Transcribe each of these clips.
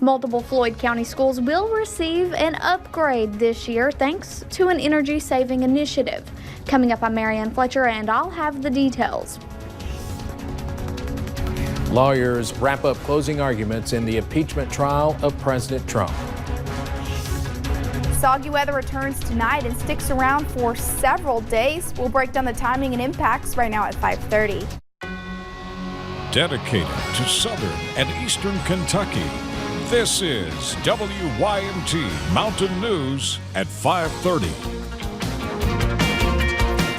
Multiple Floyd County schools will receive an upgrade this year thanks to an energy-saving initiative. Coming up, I'm Marianne Fletcher, and I'll have the details. Lawyers wrap up closing arguments in the impeachment trial of President Trump. Soggy weather returns tonight and sticks around for several days. We'll break down the timing and impacts right now at 5:30. Dedicated to Southern and Eastern Kentucky, this is WYMT Mountain News at 5:30.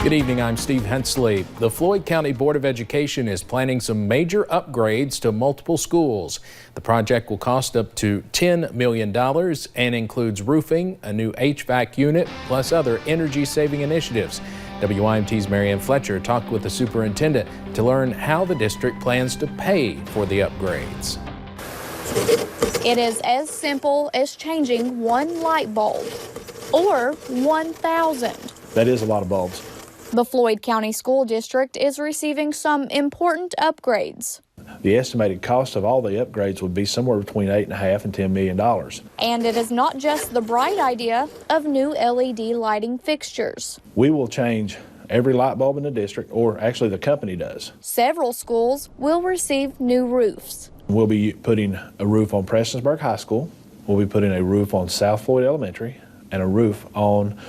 Good evening, I'm Steve Hensley. The Floyd County Board of Education is planning some major upgrades to multiple schools. The project will cost up to $10 million and includes roofing, a new HVAC unit, plus other energy-saving initiatives. WYMT's Marianne Fletcher talked with the superintendent to learn how the district plans to pay for the upgrades. It is as simple as changing one light bulb, or 1,000. That is a lot of bulbs. The Floyd County School District is receiving some important upgrades. The estimated cost of all the upgrades would be somewhere between $8.5 and $10 million. And it is not just the bright idea of new LED lighting fixtures. We will change every light bulb in the district, or actually the company does. Several schools will receive new roofs. We'll be putting a roof on Prestonsburg High School. We'll be putting a roof on South Floyd Elementary and a roof on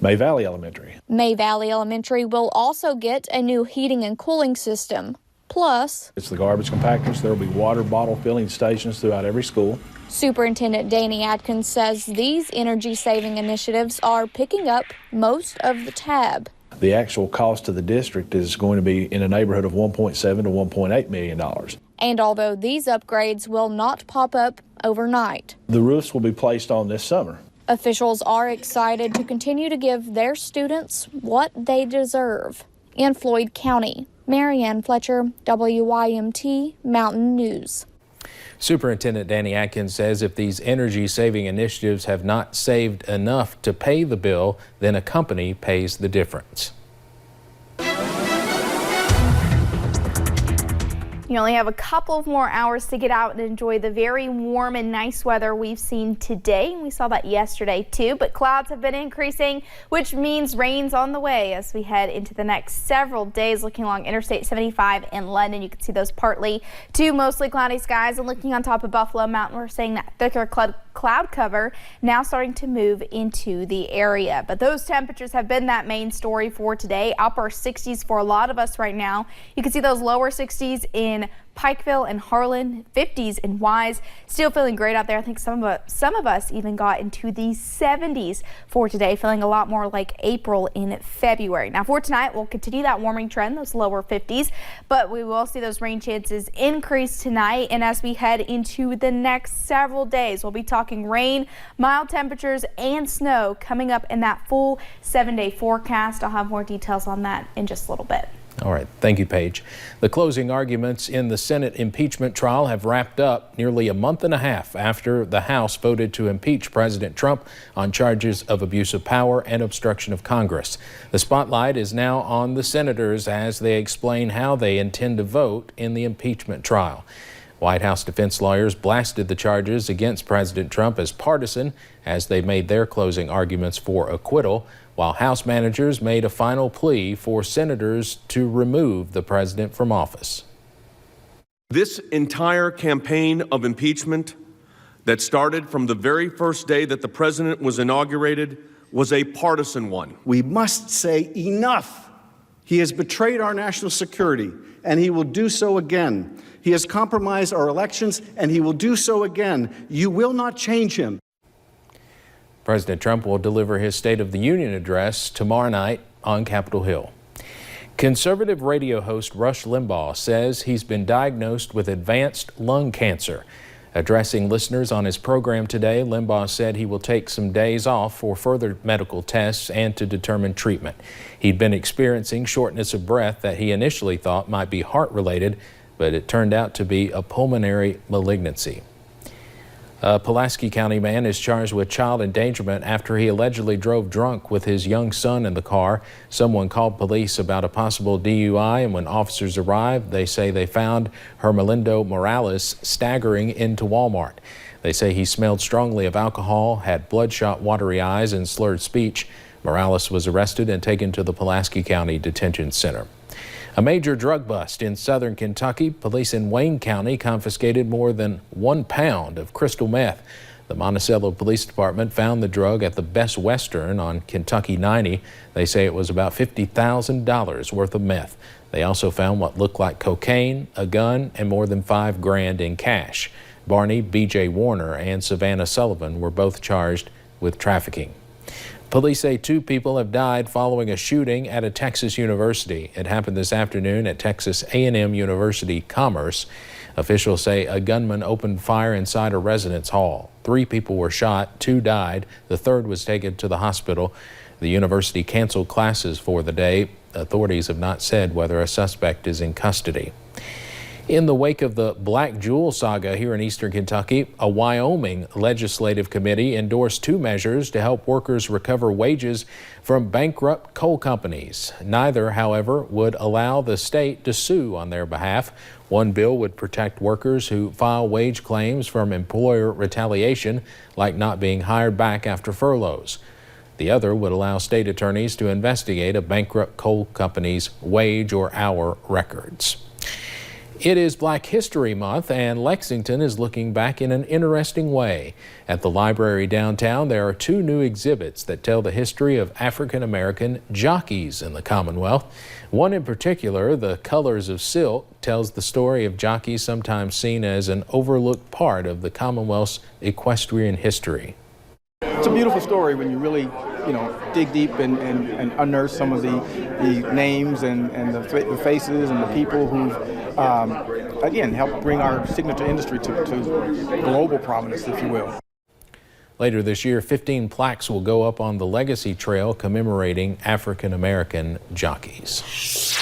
May Valley Elementary. May Valley Elementary will also get a new heating and cooling system. Plus, it's the garbage compactors. There will be water bottle filling stations throughout every school. Superintendent Danny Adkins says these energy-saving initiatives are picking up most of the tab. The actual cost to the district is going to be in a neighborhood of $1.7 to $1.8 million. And although these upgrades will not pop up overnight, the roofs will be placed on this summer. Officials are excited to continue to give their students what they deserve. In Floyd County, Marianne Fletcher, WYMT Mountain News. Superintendent Danny Adkins says if these energy-saving initiatives have not saved enough to pay the bill, then a company pays the difference. You only have a couple of more hours to get out and enjoy the very warm and nice weather we've seen today. We saw that yesterday too, but clouds have been increasing, which means rain's on the way as we head into the next several days. Looking along Interstate 75 in London, you can see those partly to mostly cloudy skies, and looking on top of Buffalo Mountain, we're seeing that thicker cloud cover now starting to move into the area. But those temperatures have been that main story for today. Upper 60s for a lot of us right now. You can see those lower 60s in Pikeville and Harlan, 50s in Wise. Still feeling great out there. I think some of us even got into the 70s for today, feeling a lot more like April in February. Now for tonight, we'll continue that warming trend, those lower 50s, but we will see those rain chances increase tonight. And as we head into the next several days, we'll be talking rain, mild temperatures, and snow coming up in that full 7-day forecast. I'll have more details on that in just a little bit. All right. Thank you, Paige. The closing arguments in the Senate impeachment trial have wrapped up nearly a month and a half after the House voted to impeach President Trump on charges of abuse of power and obstruction of Congress. The spotlight is now on the senators as they explain how they intend to vote in the impeachment trial. White House defense lawyers blasted the charges against President Trump as partisan as they made their closing arguments for acquittal, while House managers made a final plea for senators to remove the president from office. This entire campaign of impeachment that started from the very first day that the president was inaugurated was a partisan one. We must say enough. He has betrayed our national security, and he will do so again. He has compromised our elections, and he will do so again. You will not change him. President Trump will deliver his State of the Union address tomorrow night on Capitol Hill. Conservative radio host Rush Limbaugh says he's been diagnosed with advanced lung cancer. Addressing listeners on his program today, Limbaugh said he will take some days off for further medical tests and to determine treatment. He'd been experiencing shortness of breath that he initially thought might be heart-related, but it turned out to be a pulmonary malignancy. A Pulaski County man is charged with child endangerment after he allegedly drove drunk with his young son in the car. Someone called police about a possible DUI, and when officers arrived, they say they found Hermelindo Morales staggering into Walmart. They say he smelled strongly of alcohol, had bloodshot, watery eyes, and slurred speech. Morales was arrested and taken to the Pulaski County Detention Center. A major drug bust in southern Kentucky. Police in Wayne County confiscated more than 1 pound of crystal meth. The Monticello Police Department found the drug at the Best Western on Kentucky 90. They say it was about $50,000 worth of meth. They also found what looked like cocaine, a gun, and more than $5 grand in cash. Barney B.J. Warner and Savannah Sullivan were both charged with trafficking. Police say 2 people have died following a shooting at a Texas university. It happened this afternoon at Texas A&M University Commerce. Officials say a gunman opened fire inside a residence hall. 3 people were shot, 2 died. The 3rd was taken to the hospital. The university canceled classes for the day. Authorities have not said whether a suspect is in custody. In the wake of the Black Jewel saga here in eastern Kentucky, a Wyoming legislative committee endorsed 2 measures to help workers recover wages from bankrupt coal companies. Neither, however, would allow the state to sue on their behalf. One bill would protect workers who file wage claims from employer retaliation, like not being hired back after furloughs. The other would allow state attorneys to investigate a bankrupt coal company's wage or hour records. It is Black History Month, and Lexington is looking back in an interesting way. At the library downtown, there are 2 new exhibits that tell the history of African American jockeys in the Commonwealth. One in particular, The Colors of Silk, tells the story of jockeys sometimes seen as an overlooked part of the Commonwealth's equestrian history. It's a beautiful story when you really, dig deep and unearth some of the names and the faces and the people who've, again, helped bring our signature industry to global prominence, if you will. Later this year, 15 plaques will go up on the Legacy Trail commemorating African American jockeys.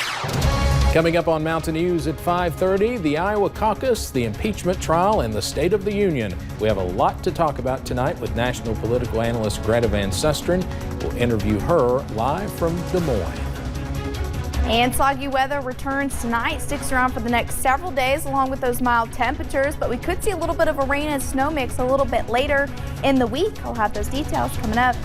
Coming up on Mountain News at 5:30, the Iowa caucus, the impeachment trial, and the State of the Union. We have a lot to talk about tonight with national political analyst Greta Van Susteren. We'll interview her live from Des Moines. And soggy weather returns tonight, sticks around for the next several days along with those mild temperatures, but we could see a little bit of a rain and snow mix a little bit later in the week. I'll have those details coming up.